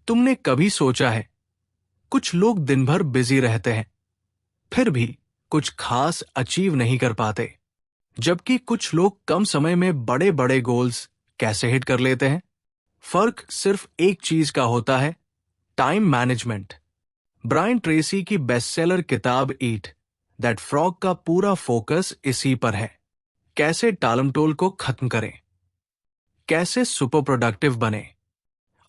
तुमने कभी सोचा है, कुछ लोग दिन भर बिजी रहते हैं, फिर भी कुछ खास अचीव नहीं कर पाते, जबकि कुछ लोग कम समय में बड़े बड़े गोल्स कैसे हिट कर लेते हैं? फर्क सिर्फ एक चीज का होता है, टाइम मैनेजमेंट। ब्रायन ट्रेसी की बेस्टसेलर किताब ईट दैट फ्रॉग का पूरा फोकस इसी पर है। कैसे टालमटोल को खत्म करें, कैसे सुपर प्रोडक्टिव बने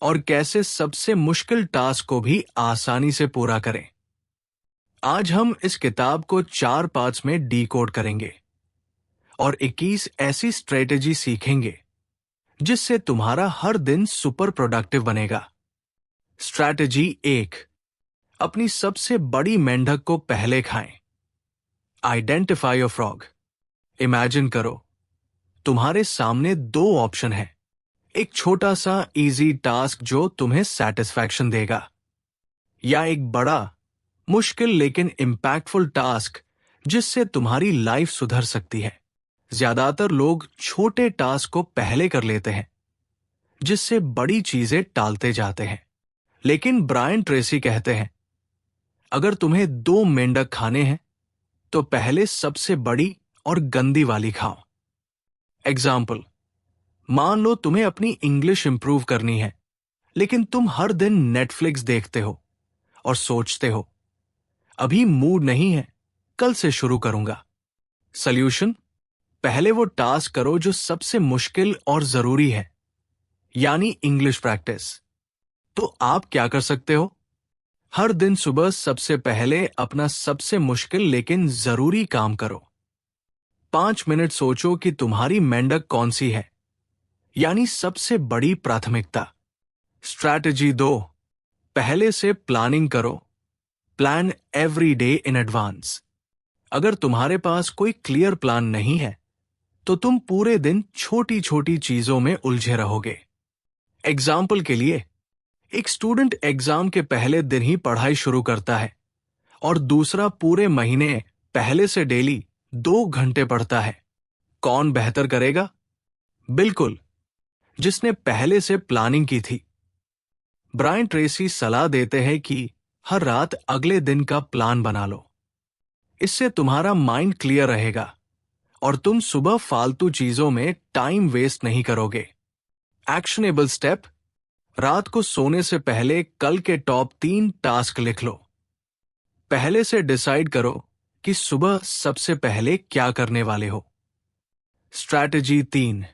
और कैसे सबसे मुश्किल टास्क को भी आसानी से पूरा करें। आज हम इस किताब को 4 पार्ट्स में डीकोड करेंगे और 21 ऐसी स्ट्रेटेजी सीखेंगे जिससे तुम्हारा हर दिन सुपर प्रोडक्टिव बनेगा। स्ट्रैटेजी 1, अपनी सबसे बड़ी मेंढक को पहले खाएं। Identify your frog. इमेजिन करो, तुम्हारे सामने 2 ऑप्शन हैं। एक छोटा सा इजी टास्क जो तुम्हें सेटिस्फैक्शन देगा, या एक बड़ा मुश्किल लेकिन इंपैक्टफुल टास्क जिससे तुम्हारी लाइफ सुधर सकती है। ज्यादातर लोग छोटे टास्क को पहले कर लेते हैं, जिससे बड़ी चीजें टालते जाते हैं। लेकिन ब्रायन ट्रेसी कहते हैं, अगर तुम्हें 2 मेंढक खाने हैं तो पहले सबसे बड़ी और गंदी वाली खाओ। एग्जाम्पल, मान लो तुम्हें अपनी इंग्लिश इंप्रूव करनी है, लेकिन तुम हर दिन नेटफ्लिक्स देखते हो और सोचते हो, अभी मूड नहीं है, कल से शुरू करूंगा। सॉल्यूशन, पहले वो टास्क करो जो सबसे मुश्किल और जरूरी है, यानी इंग्लिश प्रैक्टिस। तो आप क्या कर सकते हो? हर दिन सुबह सबसे पहले अपना सबसे मुश्किल लेकिन जरूरी काम करो। 5 मिनट सोचो कि तुम्हारी मेंढक कौन सी है, यानी सबसे बड़ी प्राथमिकता। स्ट्रैटेजी 2, पहले से प्लानिंग करो। Plan every day in advance. अगर तुम्हारे पास कोई क्लियर प्लान नहीं है तो तुम पूरे दिन छोटी छोटी चीजों में उलझे रहोगे। एग्जाम्पल के लिए, एक स्टूडेंट एग्जाम के पहले दिन ही पढ़ाई शुरू करता है और दूसरा पूरे महीने पहले से डेली 2 घंटे पढ़ता है। कौन बेहतर करेगा? बिल्कुल, जिसने पहले से प्लानिंग की थी। ब्रायन ट्रेसी सलाह देते हैं कि हर रात अगले दिन का प्लान बना लो। इससे तुम्हारा माइंड क्लियर रहेगा और तुम सुबह फालतू चीजों में टाइम वेस्ट नहीं करोगे। एक्शनेबल स्टेप, रात को सोने से पहले कल के टॉप 3 टास्क लिख लो। पहले से डिसाइड करो कि सुबह सबसे पहले क्या करने वाले हो। स्ट्रैटेजी 3,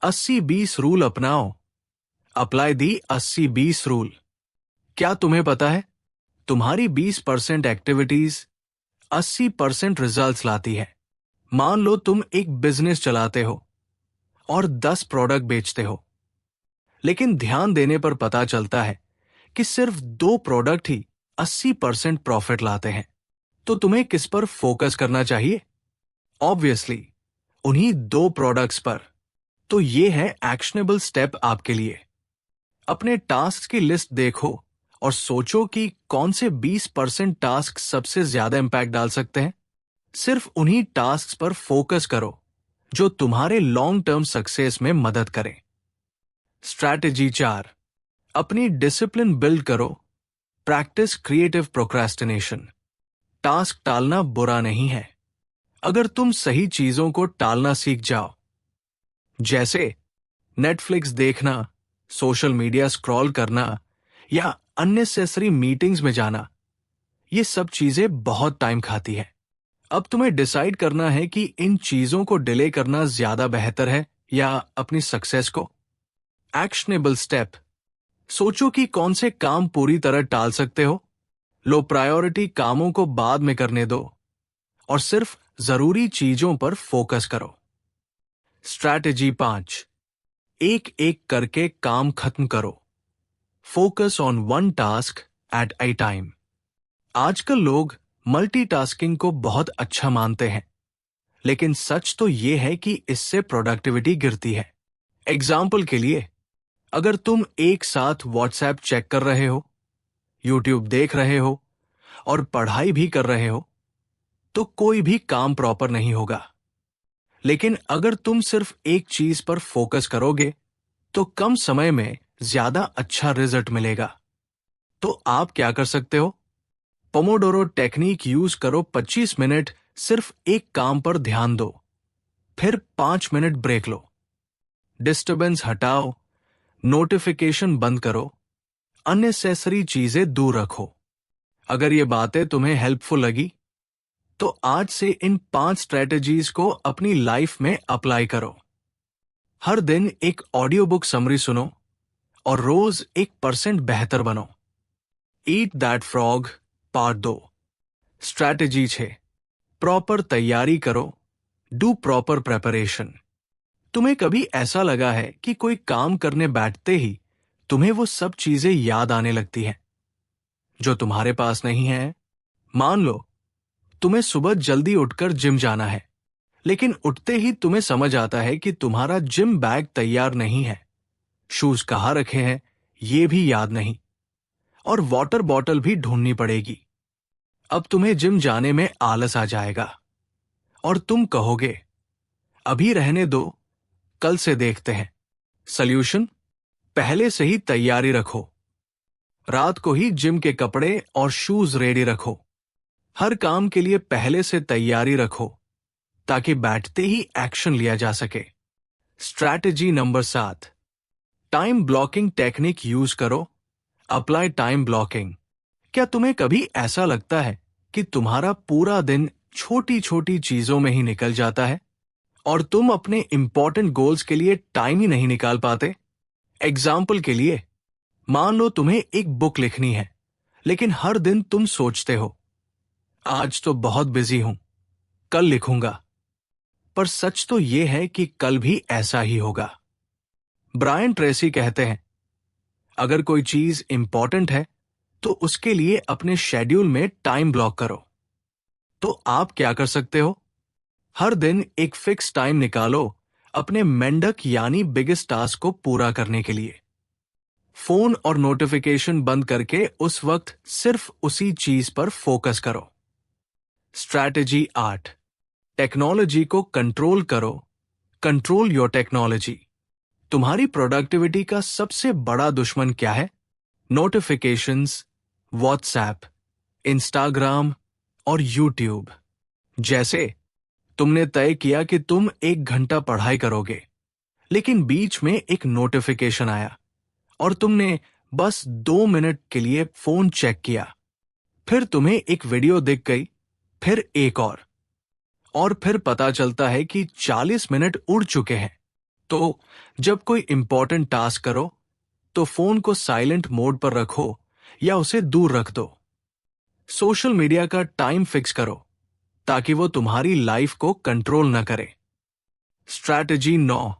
80-20 रूल अपनाओ। Apply the 80-20 rule. क्या तुम्हें पता है, तुम्हारी 20% एक्टिविटीज 80% रिजल्ट्स लाती है। मान लो तुम एक बिजनेस चलाते हो और 10 प्रोडक्ट बेचते हो, लेकिन ध्यान देने पर पता चलता है कि सिर्फ 2 प्रोडक्ट ही 80% प्रॉफिट लाते हैं। तो तुम्हें किस पर फोकस करना चाहिए? ऑब्वियसली उन्हीं 2 प्रोडक्ट्स पर। तो ये है एक्शनेबल स्टेप आपके लिए। अपने टास्क की लिस्ट देखो और सोचो कि कौन से 20% टास्क सबसे ज्यादा इंपैक्ट डाल सकते हैं। सिर्फ उन्हीं टास्क पर फोकस करो जो तुम्हारे लॉन्ग टर्म सक्सेस में मदद करें। स्ट्रैटेजी 4, अपनी डिसिप्लिन बिल्ड करो। Practice creative procrastination. टास्क टालना बुरा नहीं है, अगर तुम सही चीजों को टालना सीख जाओ। जैसे नेटफ्लिक्स देखना, सोशल मीडिया स्क्रॉल करना या अननेसेसरी मीटिंग्स में जाना, ये सब चीजें बहुत टाइम खाती है। अब तुम्हें डिसाइड करना है कि इन चीजों को डिले करना ज्यादा बेहतर है या अपनी सक्सेस को। एक्शनेबल स्टेप, सोचो कि कौन से काम पूरी तरह टाल सकते हो। लो प्रायोरिटी कामों को बाद में करने दो और सिर्फ जरूरी चीजों पर फोकस करो। स्ट्रैटेजी 5, एक एक करके काम खत्म करो। Focus on 1 task at A time. आजकल लोग मल्टीटास्किंग को बहुत अच्छा मानते हैं, लेकिन सच तो यह है कि इससे प्रोडक्टिविटी गिरती है। एग्जाम्पल के लिए, अगर तुम एक साथ व्हाट्सएप चेक कर रहे हो, यूट्यूब देख रहे हो और पढ़ाई भी कर रहे हो, तो कोई भी काम प्रॉपर नहीं होगा। लेकिन अगर तुम सिर्फ एक चीज पर फोकस करोगे, तो कम समय में ज्यादा अच्छा रिजल्ट मिलेगा। तो आप क्या कर सकते हो? पोमोडोरो टेक्निक यूज करो। 25 मिनट सिर्फ एक काम पर ध्यान दो, फिर 5 मिनट ब्रेक लो। डिस्टरबेंस हटाओ, नोटिफिकेशन बंद करो, अननेसेसरी चीजें दूर रखो। अगर ये बातें तुम्हें हेल्पफुल लगी तो आज से इन 5 स्ट्रेटजीज को अपनी लाइफ में अप्लाई करो। हर दिन एक ऑडियो बुक समरी सुनो और रोज 1% बेहतर बनो। Eat that frog part 2। Strategy 6, proper तैयारी करो। Do proper preparation. तुम्हें कभी ऐसा लगा है कि कोई काम करने बैठते ही तुम्हें वो सब चीजें याद आने लगती हैं जो तुम्हारे पास नहीं है? मान लो तुम्हें सुबह जल्दी उठकर जिम जाना है, लेकिन उठते ही तुम्हें समझ आता है कि तुम्हारा जिम बैग तैयार नहीं है, शूज कहाँ रखे हैं ये भी याद नहीं, और वाटर बॉटल भी ढूंढनी पड़ेगी। अब तुम्हें जिम जाने में आलस आ जाएगा और तुम कहोगे अभी रहने दो, कल से देखते हैं। सॉल्यूशन? पहले से ही तैयारी रखो। रात को ही जिम के कपड़े और शूज रेडी रखो। हर काम के लिए पहले से तैयारी रखो ताकि बैठते ही एक्शन लिया जा सके। Strategy number 7, time blocking technique use करो। Apply time blocking. क्या तुम्हें कभी ऐसा लगता है कि तुम्हारा पूरा दिन छोटी छोटी चीजों में ही निकल जाता है और तुम अपने इंपॉर्टेंट गोल्स के लिए टाइम ही नहीं निकाल पाते? एग्जाम्पल के लिए, मान लो तुम्हें एक बुक लिखनी है, लेकिन हर दिन तुम सोचते हो आज तो बहुत बिजी हूं, कल लिखूंगा। पर सच तो यह है कि कल भी ऐसा ही होगा। ब्रायन ट्रेसी कहते हैं, अगर कोई चीज इंपॉर्टेंट है तो उसके लिए अपने शेड्यूल में टाइम ब्लॉक करो। तो आप क्या कर सकते हो? हर दिन एक फिक्स टाइम निकालो अपने मेंढक यानी बिगेस्ट टास्क को पूरा करने के लिए। फोन और नोटिफिकेशन बंद करके उस वक्त सिर्फ उसी चीज पर फोकस करो। स्ट्रैटेजी 8, टेक्नोलॉजी को कंट्रोल करो। Control your technology. तुम्हारी प्रोडक्टिविटी का सबसे बड़ा दुश्मन क्या है? नोटिफिकेशंस, व्हाट्सएप, इंस्टाग्राम और यूट्यूब। जैसे तुमने तय किया कि तुम 1 घंटा पढ़ाई करोगे, लेकिन बीच में एक नोटिफिकेशन आया और तुमने बस 2 मिनट के लिए फोन चेक किया। फिर तुम्हें एक वीडियो दिख गई, फिर एक और फिर पता चलता है कि 40 मिनट उड़ चुके हैं। तो जब कोई इंपॉर्टेंट टास्क करो तो फोन को साइलेंट मोड पर रखो या उसे दूर रख दो। सोशल मीडिया का टाइम फिक्स करो ताकि वो तुम्हारी लाइफ को कंट्रोल न करे। स्ट्रैटेजी 9,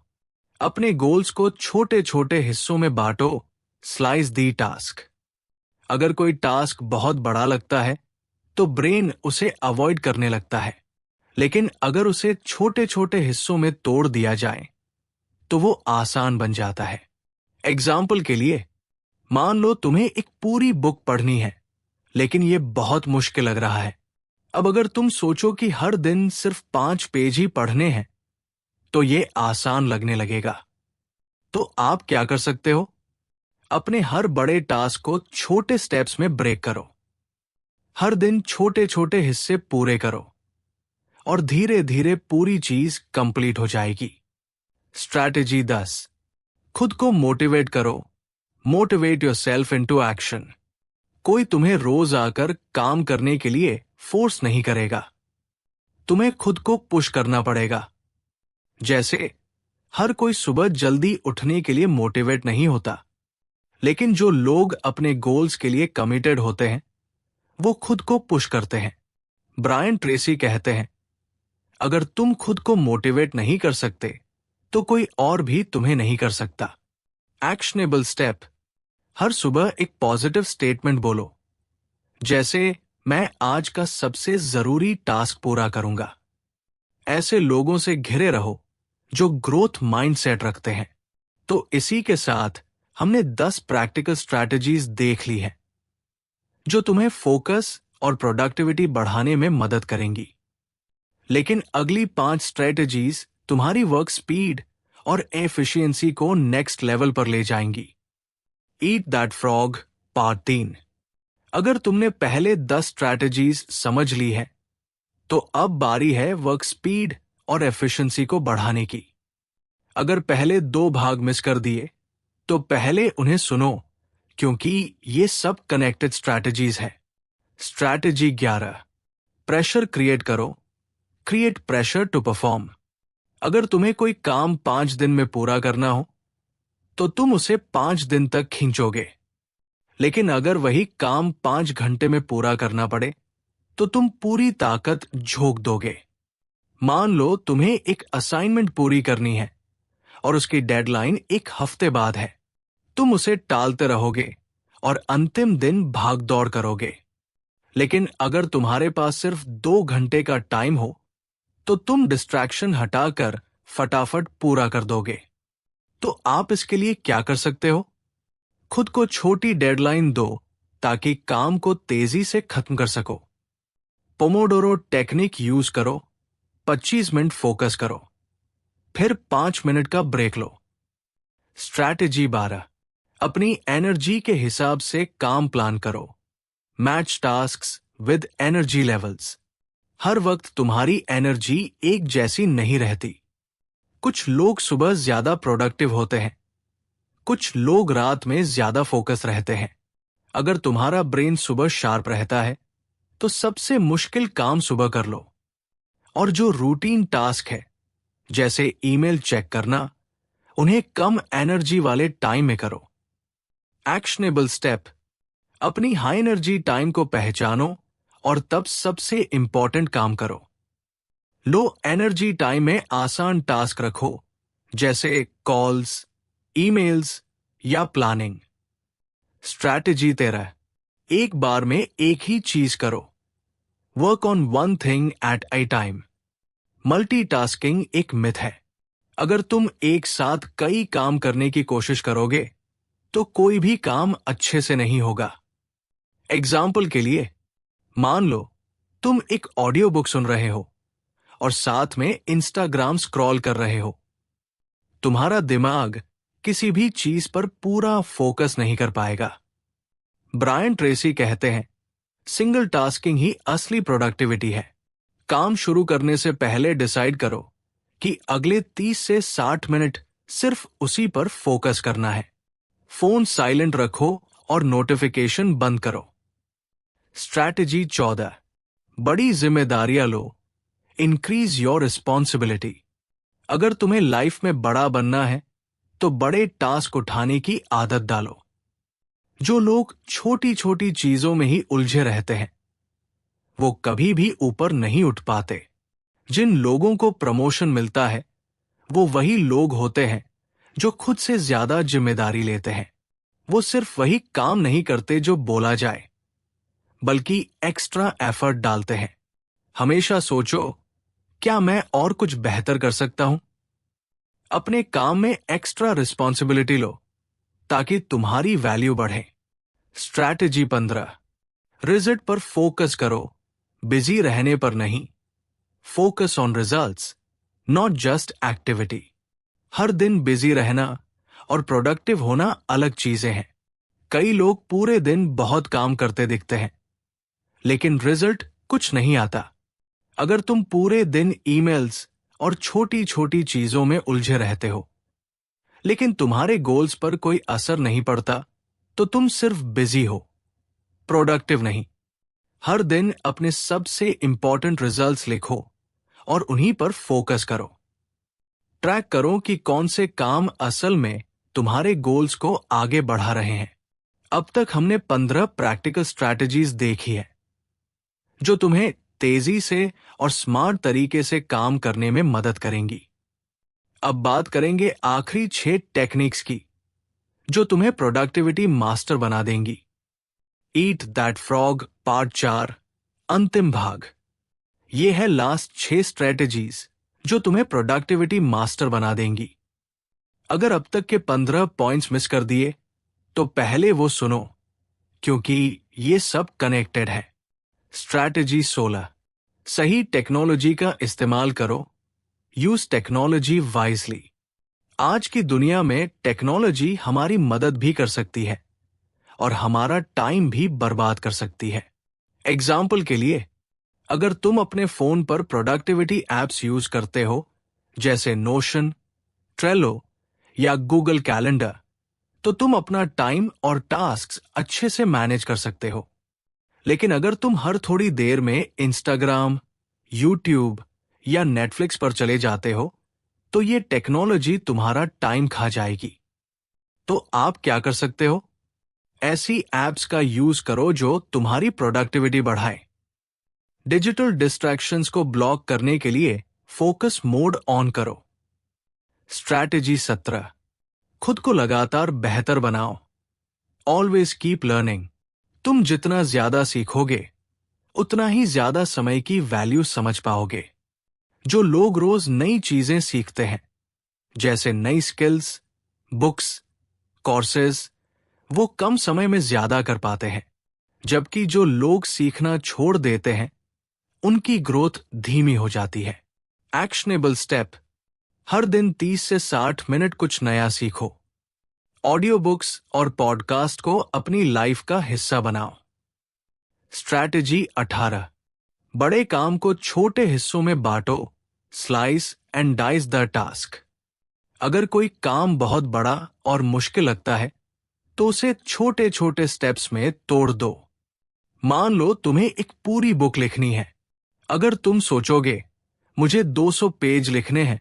अपने गोल्स को छोटे छोटे हिस्सों में बांटो। स्लाइस दी टास्क। अगर कोई टास्क बहुत बड़ा लगता है तो ब्रेन उसे अवॉइड करने लगता है, लेकिन अगर उसे छोटे छोटे हिस्सों में तोड़ दिया जाए तो वो आसान बन जाता है। एग्जाम्पल के लिए, मान लो तुम्हें एक पूरी बुक पढ़नी है, लेकिन ये बहुत मुश्किल लग रहा है। अब अगर तुम सोचो कि हर दिन सिर्फ 5 पेज ही पढ़ने हैं तो ये आसान लगने लगेगा। तो आप क्या कर सकते हो? अपने हर बड़े टास्क को छोटे स्टेप्स में ब्रेक करो। हर दिन छोटे छोटे हिस्से पूरे करो और धीरे धीरे पूरी चीज कंप्लीट हो जाएगी। स्ट्रैटेजी 10, खुद को मोटिवेट करो। Motivate yourself into action. कोई तुम्हें रोज आकर काम करने के लिए फोर्स नहीं करेगा, तुम्हें खुद को पुश करना पड़ेगा। जैसे हर कोई सुबह जल्दी उठने के लिए मोटिवेट नहीं होता, लेकिन जो लोग अपने गोल्स के लिए कमिटेड होते हैं वो खुद को पुश करते हैं। ब्रायन ट्रेसी कहते हैं, अगर तुम खुद को मोटिवेट नहीं कर सकते तो कोई और भी तुम्हें नहीं कर सकता। एक्शनेबल स्टेप, हर सुबह एक पॉजिटिव स्टेटमेंट बोलो, जैसे मैं आज का सबसे जरूरी टास्क पूरा करूंगा। ऐसे लोगों से घिरे रहो जो ग्रोथ माइंडसेट रखते हैं। तो इसी के साथ हमने 10 प्रैक्टिकल स्ट्रैटेजीज देख ली हैं जो तुम्हें फोकस और प्रोडक्टिविटी बढ़ाने में मदद करेंगी। लेकिन अगली 5 स्ट्रैटेजीज तुम्हारी वर्क स्पीड और एफिशिएंसी को नेक्स्ट लेवल पर ले जाएंगी। Eat that frog part 3। अगर तुमने पहले 10 स्ट्रैटेजीज समझ ली है, तो अब बारी है वर्क स्पीड और एफिशिएंसी को बढ़ाने की। अगर पहले 2 भाग मिस कर दिए, तो पहले उन्हें सुनो, क्योंकि ये सब कनेक्टेड स्ट्रैटेजीज हैं। स्ट्रैटेजी 11, प्रेशर क्रिएट करो, क्रिएट प्रेशर टू परफॉर्म। अगर तुम्हें कोई काम 5 दिन में पूरा करना हो, तो तुम उसे 5 दिन तक खींचोगे। लेकिन अगर वही काम 5 घंटे में पूरा करना पड़े, तो तुम पूरी ताकत झोंक दोगे। मान लो तुम्हें एक असाइनमेंट पूरी करनी है और उसकी डेडलाइन 1 हफ्ते बाद है। तुम उसे टालते रहोगे और अंतिम दिन भाग दौड़ करोगे। लेकिन अगर तुम्हारे पास सिर्फ 2 घंटे का टाइम हो, तो तुम डिस्ट्रैक्शन हटाकर फटाफट पूरा कर दोगे। तो आप इसके लिए क्या कर सकते हो? खुद को छोटी डेडलाइन दो, ताकि काम को तेजी से खत्म कर सको। पोमोडोरो टेक्निक यूज करो, 25 मिनट फोकस करो, फिर 5 मिनट का ब्रेक लो। स्ट्रैटेजी 12, अपनी एनर्जी के हिसाब से काम प्लान करो। Match tasks with energy levels. हर वक्त तुम्हारी एनर्जी एक जैसी नहीं रहती। कुछ लोग सुबह ज्यादा प्रोडक्टिव होते हैं, कुछ लोग रात में ज्यादा फोकस रहते हैं। अगर तुम्हारा ब्रेन सुबह शार्प रहता है, तो सबसे मुश्किल काम सुबह कर लो। और जो रूटीन टास्क है, जैसे ईमेल चेक करना, उन्हें कम एनर्जी वाले टाइम में करो। एक्शनेबल स्टेप, अपनी हाई एनर्जी टाइम को पहचानो और तब सबसे इंपॉर्टेंट काम करो। लो एनर्जी टाइम में आसान टास्क रखो, जैसे कॉल्स, ईमेल्स या प्लानिंग। स्ट्रैटेजी 13, एक बार में एक ही चीज करो। Work on one thing at A time. Multitasking एक मिथ है। अगर तुम एक साथ कई काम करने की कोशिश करोगे, तो कोई भी काम अच्छे से नहीं होगा। एग्जाम्पल के लिए, मान लो तुम एक ऑडियो बुक सुन रहे हो और साथ में इंस्टाग्राम स्क्रॉल कर रहे हो। तुम्हारा दिमाग किसी भी चीज पर पूरा फोकस नहीं कर पाएगा। ब्रायन ट्रेसी कहते हैं, सिंगल टास्किंग ही असली प्रोडक्टिविटी है। काम शुरू करने से पहले डिसाइड करो कि अगले 30 से 60 मिनट सिर्फ उसी पर फोकस करना है। फोन साइलेंट रखो और नोटिफिकेशन बंद करो। स्ट्रैटेजी 14, बड़ी जिम्मेदारियां लो, इंक्रीज योर रिस्पॉन्सिबिलिटी। अगर तुम्हें लाइफ में बड़ा बनना है, तो बड़े टास्क उठाने की आदत डालो। जो लोग छोटी छोटी चीजों में ही उलझे रहते हैं, वो कभी भी ऊपर नहीं उठ पाते। जिन लोगों को प्रमोशन मिलता है, वो वही लोग होते हैं जो खुद से ज्यादा जिम्मेदारी लेते हैं। वो सिर्फ वही काम नहीं करते जो बोला जाए, बल्कि एक्स्ट्रा एफर्ट डालते हैं। हमेशा सोचो, क्या मैं और कुछ बेहतर कर सकता हूं? अपने काम में एक्स्ट्रा रिस्पॉन्सिबिलिटी लो, ताकि तुम्हारी वैल्यू बढ़े। स्ट्रैटेजी 15, रिजल्ट पर फोकस करो, बिजी रहने पर नहीं। Focus on results, not just activity. हर दिन बिजी रहना और प्रोडक्टिव होना अलग चीजें हैं। कई लोग पूरे दिन बहुत काम करते दिखते हैं, लेकिन रिजल्ट कुछ नहीं आता। अगर तुम पूरे दिन ईमेल्स और छोटी छोटी चीजों में उलझे रहते हो, लेकिन तुम्हारे गोल्स पर कोई असर नहीं पड़ता, तो तुम सिर्फ बिजी हो, प्रोडक्टिव नहीं। हर दिन अपने सबसे इंपॉर्टेंट रिजल्ट्स लिखो और उन्हीं पर फोकस करो। ट्रैक करो कि कौन से काम असल में तुम्हारे गोल्स को आगे बढ़ा रहे हैं। अब तक हमने 15 प्रैक्टिकल स्ट्रैटेजीज देखी है, जो तुम्हें तेजी से और स्मार्ट तरीके से काम करने में मदद करेंगी। अब बात करेंगे आखिरी 6 टेक्निक्स की, जो तुम्हें प्रोडक्टिविटी मास्टर बना देंगी। ईट दैट फ्रॉग पार्ट 4, अंतिम भाग। ये है लास्ट 6 स्ट्रेटेजीज जो तुम्हें प्रोडक्टिविटी मास्टर बना देंगी। अगर अब तक के 15 पॉइंट्स मिस कर दिए, तो पहले वो सुनो, क्योंकि ये सब कनेक्टेड है। स्ट्रैटेजी 16, सही टेक्नोलॉजी का इस्तेमाल करो, यूज टेक्नोलॉजी वाइजली। आज की दुनिया में टेक्नोलॉजी हमारी मदद भी कर सकती है और हमारा टाइम भी बर्बाद कर सकती है। एग्जाम्पल के लिए, अगर तुम अपने फोन पर प्रोडक्टिविटी एप्स यूज करते हो, जैसे नोशन, ट्रेलो या गूगल कैलेंडर, तो तुम अपना टाइम और टास्क्स अच्छे से मैनेज कर सकते हो। लेकिन अगर तुम हर थोड़ी देर में इंस्टाग्राम, यूट्यूब या नेटफ्लिक्स पर चले जाते हो, तो ये टेक्नोलॉजी तुम्हारा टाइम खा जाएगी। तो आप क्या कर सकते हो? ऐसी एप्स का यूज करो जो तुम्हारी प्रोडक्टिविटी बढ़ाए। डिजिटल डिस्ट्रैक्शंस को ब्लॉक करने के लिए फोकस मोड ऑन करो। स्ट्रैटेजी 17, खुद को लगातार बेहतर बनाओ। Always keep learning. तुम जितना ज्यादा सीखोगे, उतना ही ज्यादा समय की वैल्यू समझ पाओगे। जो लोग रोज नई चीजें सीखते हैं, जैसे नई स्किल्स, बुक्स, कोर्सेज, वो कम समय में ज्यादा कर पाते हैं, जबकि जो लोग सीखना छोड़ देते हैं, उनकी ग्रोथ धीमी हो जाती है। एक्शनेबल स्टेप, हर दिन 30 से 60 मिनट कुछ नया सीखो। ऑडियो बुक्स और पॉडकास्ट को अपनी लाइफ का हिस्सा बनाओ। स्ट्रैटेजी 18, बड़े काम को छोटे हिस्सों में बांटो। Slice and dice the task. अगर कोई काम बहुत बड़ा और मुश्किल लगता है, तो उसे छोटे छोटे स्टेप्स में तोड़ दो। मान लो तुम्हें एक पूरी बुक लिखनी है। अगर तुम सोचोगे मुझे 200 पेज लिखने हैं,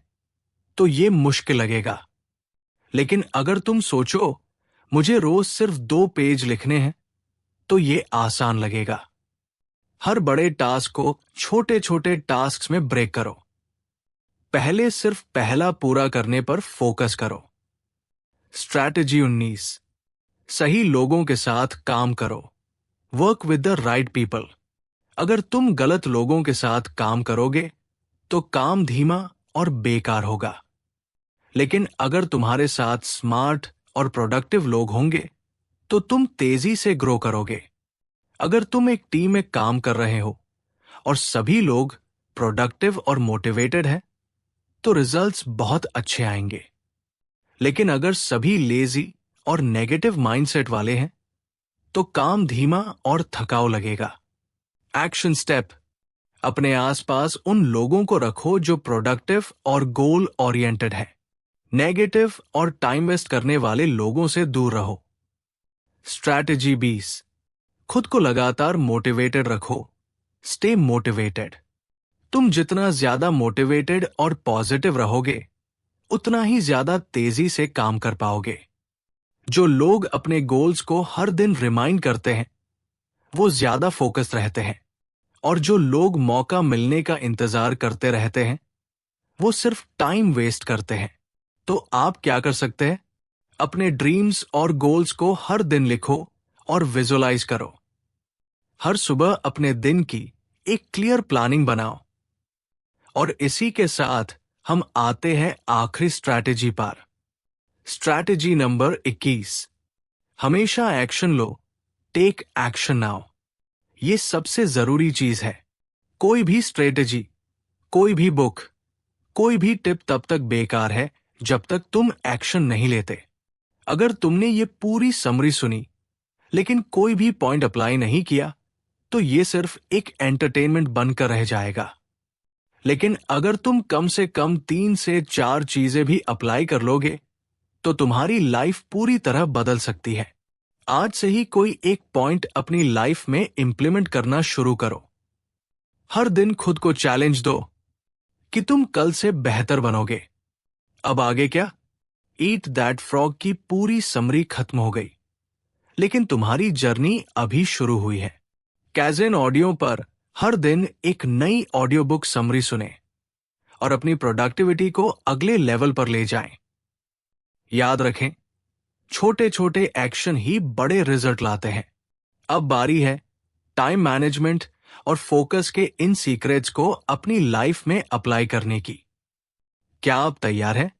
तो ये मुश्किल लगेगा। लेकिन अगर तुम सोचो मुझे रोज सिर्फ 2 पेज लिखने हैं, तो ये आसान लगेगा। हर बड़े टास्क को छोटे छोटे टास्क्स में ब्रेक करो। पहले सिर्फ पहला पूरा करने पर फोकस करो। स्ट्रैटेजी 19, सही लोगों के साथ काम करो। Work with the right people. अगर तुम गलत लोगों के साथ काम करोगे, तो काम धीमा और बेकार होगा। लेकिन अगर तुम्हारे साथ स्मार्ट और प्रोडक्टिव लोग होंगे, तो तुम तेजी से ग्रो करोगे। अगर तुम एक टीम में काम कर रहे हो और सभी लोग प्रोडक्टिव और मोटिवेटेड हैं, तो रिजल्ट्स बहुत अच्छे आएंगे। लेकिन अगर सभी लेजी और नेगेटिव माइंडसेट वाले हैं, तो काम धीमा और थकाऊ लगेगा। एक्शन स्टेप, अपने आसपास उन लोगों को रखो जो प्रोडक्टिव और गोल ओरिएंटेड है। नेगेटिव और टाइम वेस्ट करने वाले लोगों से दूर रहो। स्ट्रैटेजी 20, खुद को लगातार मोटिवेटेड रखो। Stay motivated. तुम जितना ज्यादा मोटिवेटेड और पॉजिटिव रहोगे, उतना ही ज्यादा तेजी से काम कर पाओगे। जो लोग अपने गोल्स को हर दिन रिमाइंड करते हैं, वो ज्यादा फोकस्ड रहते हैं। और जो लोग मौका मिलने का इंतजार करते रहते हैं, वो सिर्फ टाइम वेस्ट करते हैं। तो आप क्या कर सकते हैं? अपने ड्रीम्स और गोल्स को हर दिन लिखो और विजुअलाइज करो। हर सुबह अपने दिन की एक क्लियर प्लानिंग बनाओ। और इसी के साथ हम आते हैं आखिरी स्ट्रैटेजी पर। स्ट्रैटेजी नंबर 21, हमेशा एक्शन लो। Take action now. ये सबसे जरूरी चीज है। कोई भी स्ट्रैटेजी, कोई भी बुक, कोई भी टिप तब तक बेकार है जब तक तुम एक्शन नहीं लेते। अगर तुमने ये पूरी समरी सुनी, लेकिन कोई भी पॉइंट अप्लाई नहीं किया, तो ये सिर्फ एक एंटरटेनमेंट बनकर रह जाएगा। लेकिन अगर तुम कम से कम 3 से 4 चीजें भी अप्लाई कर लोगे, तो तुम्हारी लाइफ पूरी तरह बदल सकती है। आज से ही कोई एक पॉइंट अपनी लाइफ में इंप्लीमेंट करना शुरू करो। हर दिन खुद को चैलेंज दो कि तुम कल से बेहतर बनोगे। अब आगे क्या? ईट दैट फ्रॉग की पूरी समरी खत्म हो गई, लेकिन तुम्हारी जर्नी अभी शुरू हुई है। कैज़न ऑडियो पर हर दिन एक नई ऑडियो बुक समरी सुने और अपनी प्रोडक्टिविटी को अगले लेवल पर ले जाएं। याद रखें, छोटे छोटे एक्शन ही बड़े रिजल्ट लाते हैं। अब बारी है टाइम मैनेजमेंट और फोकस के इन सीक्रेट्स को अपनी लाइफ में अप्लाई करने की। क्या आप तैयार हैं?